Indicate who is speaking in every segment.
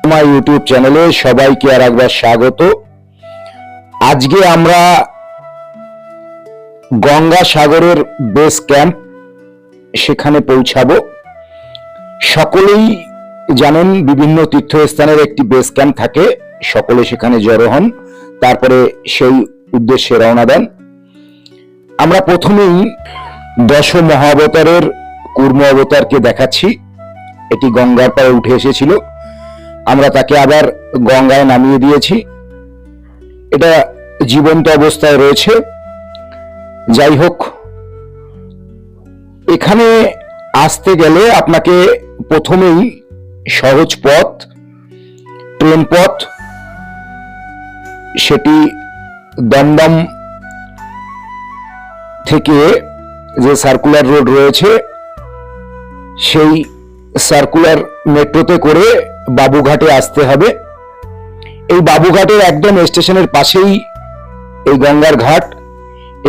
Speaker 1: আমার ইউটিউব চ্যানেলে সবাইকে আর একবার স্বাগত। আজকে আমরা গঙ্গাসাগরের বেস ক্যাম্প সেখানে পৌঁছাবো। সকলেই জানেন বিভিন্ন তীর্থস্থানের একটি বেস ক্যাম্প থাকে, সকলে সেখানে জড়ো হন, তারপরে সেই উদ্দেশ্যে রওনা দেন। আমরা প্রথমেই দশ মহাবতারের কূর্ম অবতারকে দেখাচ্ছি। এটি গঙ্গার পাড়ে উঠে এসেছিল, আমরা তাকে আবার গঙ্গায় নামিয়ে দিয়েছি। এটা জীবন্ত অবস্থায় রয়েছে। যাই হোক, এখানে আসতে গেলে আপনাকে প্রথমেই সহজ পথ, ট্রেন পথ, সেটি দমদম থেকে যে সার্কুলার রোড রয়েছে সেই সার্কুলার মেট্রোতে করে বাবুঘাটে আসতে হবে। এই বাবুঘাটের একদম স্টেশনের পাশেই এই গঙ্গার ঘাট।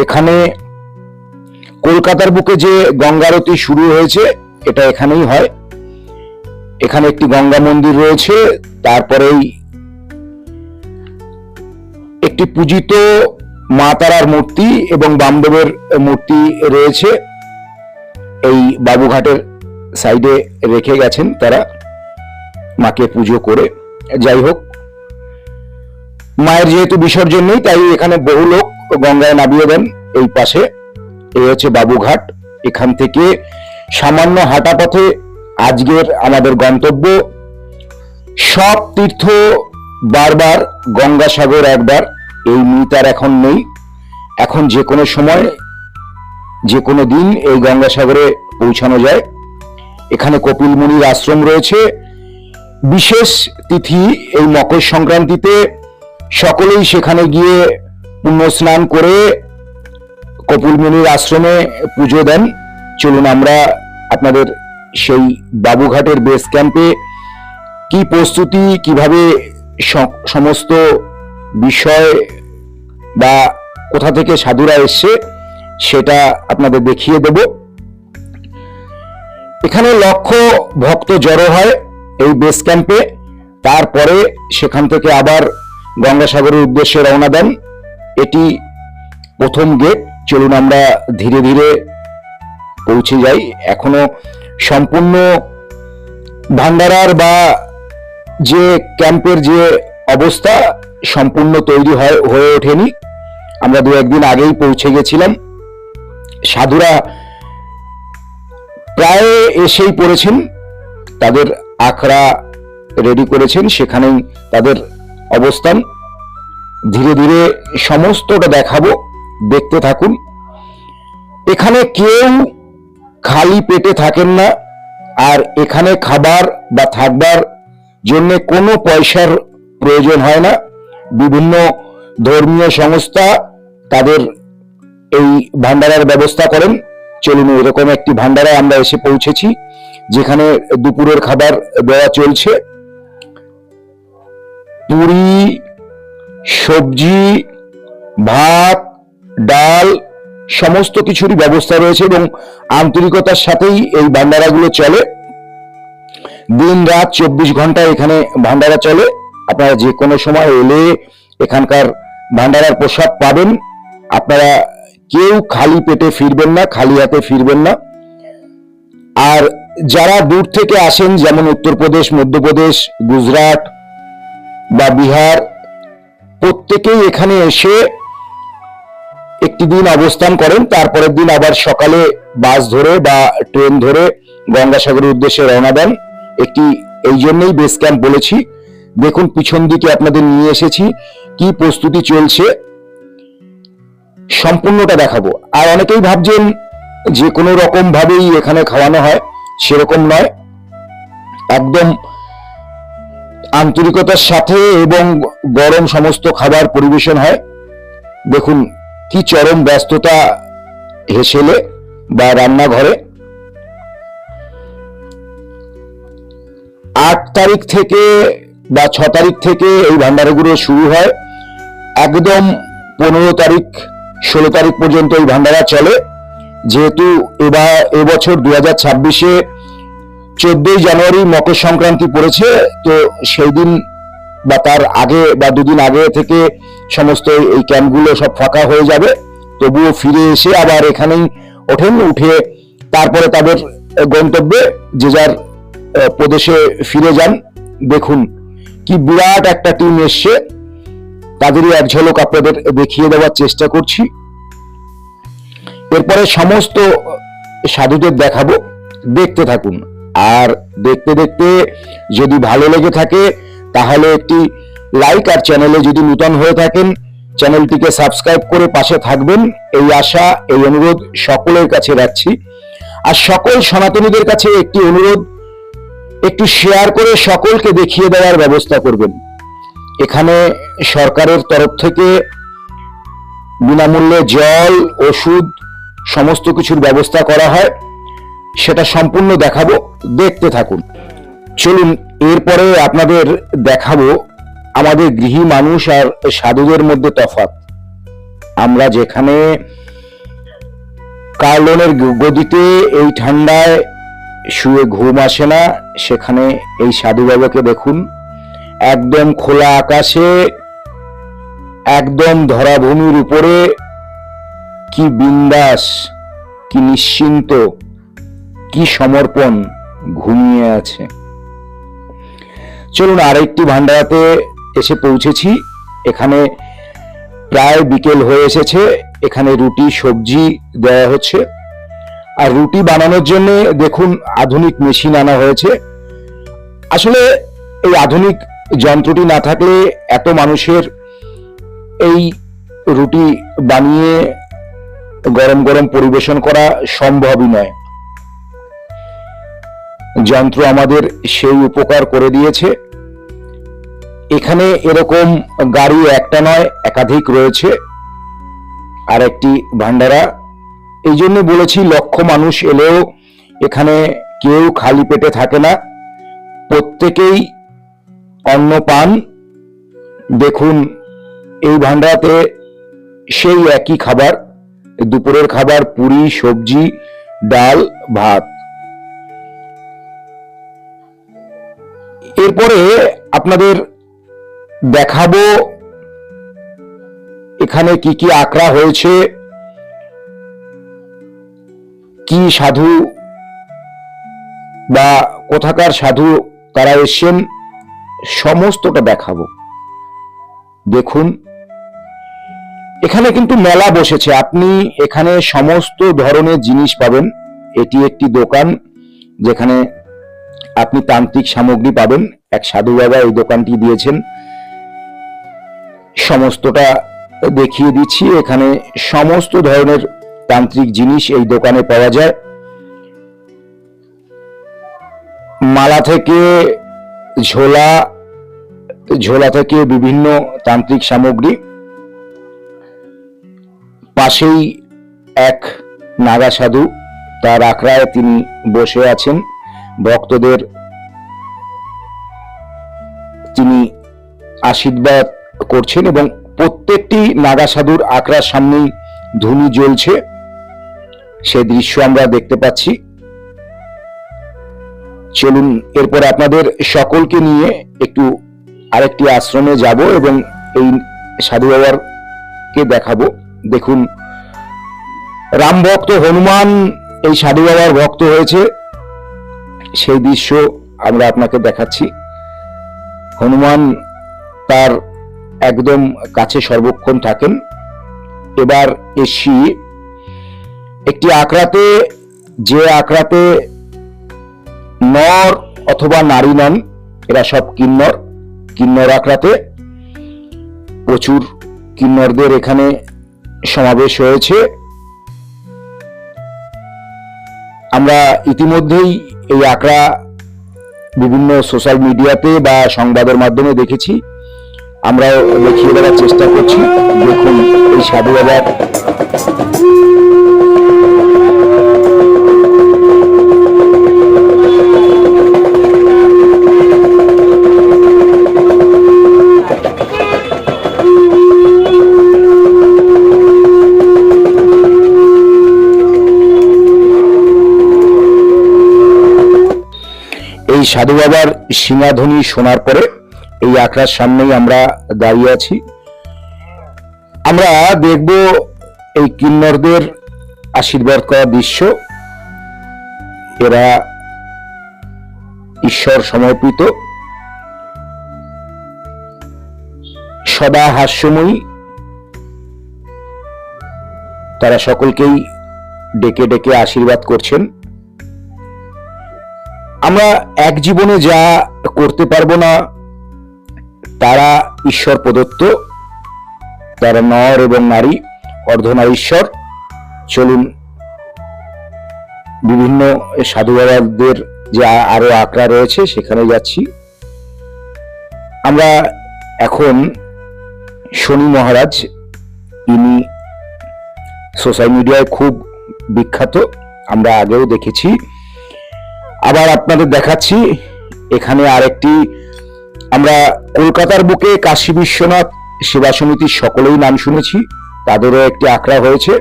Speaker 1: এখানে কলকাতার বুকে যে গঙ্গারতি শুরু হয়েছে এটা এখানেই হয়। এখানে একটি গঙ্গা মন্দির রয়েছে, তারপরেই একটি পূজিত মা তারার মূর্তি এবং বামদেবের মূর্তি রয়েছে। এই বাবুঘাটের সাইডে রেখে গেছেন তারা মাকে পুজো করে। যাই হোক, মায়ের যেহেতু বিসর্জন নেই তাই এখানে বহু লোক গঙ্গায় নামিয়ে দেন। এই পাশে এই হচ্ছে বাবুঘাট। এখান থেকে সামান্য হাঁটা পথে আজকের আমাদের গন্তব্য। সব তীর্থ বারবার, গঙ্গাসাগর একবার, এই মিত আর এখন নেই। এখন যে কোনো সময়, যে কোনো দিন এই গঙ্গাসাগরে পৌঁছানো যায়। এখানে কপিল মুনির আশ্রম রয়েছে। বিশেষ তিথি এই মকর সংক্রান্তিতে সকলেই সেখানে গিয়ে পুণ্য স্নান করে কপিল মুনির আশ্রমে পুজো দেন। চলুন আমরা আপনাদের সেই বাবুঘাটের বেস ক্যাম্পে কি প্রস্তুতি, কিভাবে সমস্ত বিষয় বা কোথা থেকে সাধুরা এসছে সেটা আপনাদের দেখিয়ে দেব। এখানে লক্ষ ভক্ত জড়ো হয় এই বেস ক্যাম্পে। তারপরে সেখান থেকে আবার গঙ্গাসাগরের উদ্দেশ্যে রওনা দেন। এটি প্রথম গেট। চলুন আমরা ধীরে ধীরে পৌঁছে যাই। এখনো সম্পূর্ণ ভান্ডারার বা যে ক্যাম্পের যে অবস্থা সম্পূর্ণ তৈরি হয়ে ওঠেনি। আমরা দু একদিন আগেই পৌঁছে গেছিলাম। সাধুরা প্রায় এসেই পড়েছেন, তাদের আখড়া রেডি করেছেন, সেখানেই তাদের অবস্থান। ধীরে ধীরে সমস্তটা দেখাবো, দেখতে থাকুন। এখানে কেউ খালি পেটে থাকেন না, আর এখানে খাবার বা থাকবার জন্য কোনো পয়সার প্রয়োজন হয় না। বিভিন্ন ধর্মীয় সংস্থা তাদের এই ভান্ডারার ব্যবস্থা করেন। চলুন, এরকম একটি ভান্ডারায় আমরা এসে পৌঁছেছি, যেখানে দুপুরের খাবার দেওয়া চলছে। পুরি, সবজি, ভাত, ডাল সমস্ত কিছুরই ব্যবস্থা রয়েছে এবং আন্তরিকতার সাথেই এই ভান্ডারাগুলো চলে। দিন রাত 24 ঘন্টা এখানে ভান্ডারা চলে। আপনারা যে কোনো সময় এলে এখানকার ভান্ডারার প্রসাদ পাবেন। আপনারা কেউ খালি পেটে ফিরবেন না, খালি হাতে ফিরবেন না। আর যারা দূর থেকে আসেন, যেমন উত্তরপ্রদেশ, মধ্যপ্রদেশ, গুজরাট বা বিহার, প্রত্যেকেই এখানে এসে একটি দিন অবস্থান করেন। তারপরের দিন আবার সকালে বাস ধরে বা ট্রেন ধরে গঙ্গাসাগরের উদ্দেশ্যে রওনা দেন। একটি এই জন্যই বেস ক্যাম্প বলেছি। দেখুন, পিছন দিকে আপনাদের নিয়ে এসেছি কি প্রস্তুতি চলছে, সম্পূর্ণটা দেখাবো। আর অনেকেই ভাবছেন যে কোনো রকম ভাবেই এখানে খাওয়ানো হয়, সেরকম নয়। একদম আন্তরিকতার সাথে এবং গরম সমস্ত খাবার পরিবেশন হয়। দেখুন কি চরম ব্যস্ততা হেসেলে বা রান্নাঘরে। 8 তারিখ থেকে বা 6 তারিখ থেকে এই ভান্ডারাগুলো শুরু হয়। একদম 15 তারিখ 16 তারিখ পর্যন্ত এই ভান্ডারা চলে। যেহেতু এবছর 2026-এ 14 জানুয়ারি মকর সংক্রান্তি পড়েছে, তো সেই দিন বা তার আগে বা দুদিন আগে থেকে সমস্ত এই ক্যাম্পগুলো সব ফাঁকা হয়ে যাবে। তবুও ফিরে এসে আবার এখানেই ওঠেন, উঠে তারপরে তাদের গন্তব্যে যে যার প্রদেশে ফিরে যান। দেখুন কি বিরাট একটা টিম এসছে, তাদেরই এক ঝলক আপনাদের দেখিয়ে দেওয়ার চেষ্টা করছি। এরপরে সমস্ত সাধুদের দেখাবো, দেখতে থাকুন। আর দেখতে দেখতে যদি ভালো লেগে থাকে তাহলে একটি লাইক, আর চ্যানেলে যদি নতুন হয়ে থাকেন চ্যানেলটিকে সাবস্ক্রাইব করে পাশে থাকবেন, এই আশা, এই অনুরোধ সকলের কাছে রাখছি। আর সকল সনাতনীদের কাছে একটি অনুরোধ, একটু শেয়ার করে সকলকে দেখিয়ে দেওয়ার ব্যবস্থা করবেন। এখানে সরকারের তরফ থেকে বিনামূল্যে জল, ওষুধ সমস্ত কিছুর ব্যবস্থা করা হয়, সেটা সম্পূর্ণ দেখাবো, দেখতে থাকুন। চলুন এরপরে আপনাদের দেখাবো আমাদের গৃহী মানুষ আর সাধুদের মধ্যে তফাৎ। আমরা যেখানে কার্লনের গদিতে এই ঠান্ডায় শুয়ে ঘুম আসে না, সেখানে এই সাধু বাবাকে দেখুন, একদম খোলা আকাশে, একদম ধরাভূমির উপরে, কি বিন্দাস, কি নিশ্চিন্ত, কি সমর্পণ, ঘুমিয়ে আছে। চলুন আরেকটি ভান্ডারাতে এসে পৌঁছেছি। এখানে প্রায় বিকেল হয়ে এসেছে। এখানে রুটি সবজি দেওয়া হচ্ছে, আর রুটি বানানোর জন্য দেখুন আধুনিক মেশিন আনা হয়েছে। আসলে এই আধুনিক যন্ত্রটি না থাকলে এত মানুষের এই রুটি বানিয়ে গরম গরম পরিবেশন করা সম্ভবই নয়। যন্ত্র আমাদের সেই উপকার করে দিয়েছে। এখানে এরকম গাড়ি একটা নয়, একাধিক রয়েছে। আর একটি ভান্ডারা, এই জন্য বলেছি লক্ষ মানুষ এলেও এখানে কেউ খালি পেটে থাকে না, প্রত্যেকেই অন্ন পান। দেখুন এই ভান্ডারাতে সেই একই খাবার, দুপুরের খাবার, পুরি, সবজি, ডাল, ভাত। এরপরে আপনাদের দেখাবো এখানে কি কি আখড়া হয়েছে, কি সাধু বা কোথাকার সাধু তারা এসেছেন, সমস্তটা দেখাবো। দেখুন এখানে কিন্তু মেলা বসেছে, আপনি এখানে সমস্ত ধরনের জিনিস পাবেন। এটি একটি দোকান যেখানে আপনি তান্ত্রিক সামগ্রী পাবেন। এক সাধু বাবা এই দোকানটি দিয়েছেন, সমস্তটা দেখিয়ে দিচ্ছি। এখানে সমস্ত ধরনের তান্ত্রিক জিনিস এই দোকানে পাওয়া যায়, মালা থেকে ঝোলা, ঝোলা থেকে বিভিন্ন তান্ত্রিক সামগ্রী। পাশেই এক নাগা সাধু, তার আখড়ায় তিনি বসে আছেন, ভক্তদের তিনি আশীর্বাদ করছেন, এবং প্রত্যেকটি নাগা সাধুর আখড়ার সামনেই ধুনি জ্বলছে, সে দৃশ্য আমরা দেখতে পাচ্ছি। চলুন এরপর আপনাদের সকলকে নিয়ে একটু আরেকটি আশ্রমে যাব এবং এই সাধু বাবাকে দেখাবো। দেখুন রাম ভক্ত হনুমান এই সাধু বাবার ভক্ত হয়েছে, সেই দৃশ্য আমরা আপনাকে দেখাচ্ছি। হনুমান তার একদম কাছে সর্বক্ষণ থাকেন। এবার এসি একটি আখড়াতে, যে আখড়াতে নর অথবা নারী নন, এরা সব কিন্নর। কিন্নর আখড়াতে প্রচুর কিন্নরদের এখানে সমাবেশ হয়েছে। আমরা ইতিমধ্যেই এই আখড়া বিভিন্ন সোশ্যাল মিডিয়াতে বা সংবাদের মাধ্যমে দেখেছি, আমরাও দেখিয়ে দেওয়ার চেষ্টা করছি। দেখুন এই সাধু বাবার এই সাধু বাবার সিংহাধ্বনি শোনার পরে এই আখড়ার সামনেই আমরা দাঁড়িয়ে আছি। আমরা দেখব এই কিন্নরদের আশীর্বাদ করা দৃশ্য। এরা ঈশ্বর সমর্পিত, সদা হাস্যময়ী। তারা সকলকেই ডেকে ডেকে আশীর্বাদ করছেন। আমরা এক জীবনে যা করতে পারবো না তারা ঈশ্বর প্রদত্ত, তারা নর এবং নারী, অর্ধনারীশ্বর। চলুন বিভিন্ন সাধু বাবাদের যে আরো আখড়া রয়েছে সেখানে যাচ্ছি। আমরা এখন শনি মহারাজ, ইনি সোশ্যাল মিডিয়ায় খুব বিখ্যাত, আমরা আগেও দেখেছি, আবার আপনাদের দেখাচ্ছি। এখানে আরেকটি, আমরা কলকাতার বুকে কাশী বিশ্বনাথ সেবা সমিতির সকলেই নাম শুনেছি, তাদেরও একটি আখড়া হয়েছে,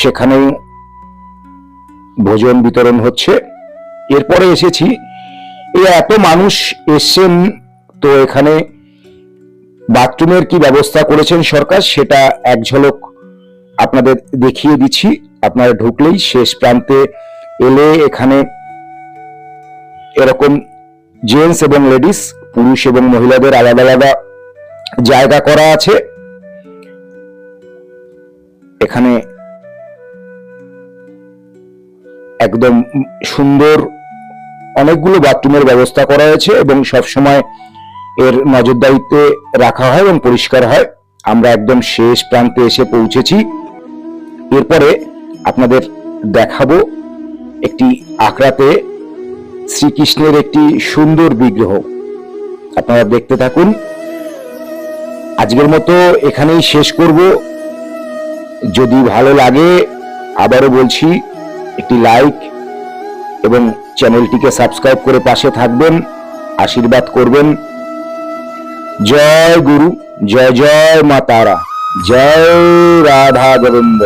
Speaker 1: সেখানেও ভোজন বিতরণ হচ্ছে। এরপরে এসেছি, এই এত মানুষ এসছেন, তো এখানে বাথরুমের কি ব্যবস্থা করেছেন সরকার সেটা এক ঝলক আপনাদের দেখিয়ে দিচ্ছি। আপনারা ঢুকলেই শেষ প্রান্তে এলে এখানে এরকম জেন্টস এবং লেডিস, পুরুষ এবং মহিলাদের আলাদা আলাদা জায়গা করা আছে। এখানে একদম সুন্দর অনেকগুলো বাথরুমের ব্যবস্থা করা হয়েছে এবং সবসময় এর নজরদারিতে রাখা হয় এবং পরিষ্কার হয়। আমরা একদম শেষ প্রান্তে এসে পৌঁছেছি। এরপরে আপনাদের দেখাবো একটি আখড়াতে শ্রীকৃষ্ণের একটি সুন্দর বিগ্রহ, আপনারা দেখতে থাকুন। আজকের মতো এখানেই শেষ করব। যদি ভালো লাগে আবারও বলছি একটি লাইক এবং চ্যানেলটিকে সাবস্ক্রাইব করে পাশে থাকবেন, আশীর্বাদ করবেন। জয় গুরু, জয় জয় মা তারা, জয় রাধা গোবিন্দ।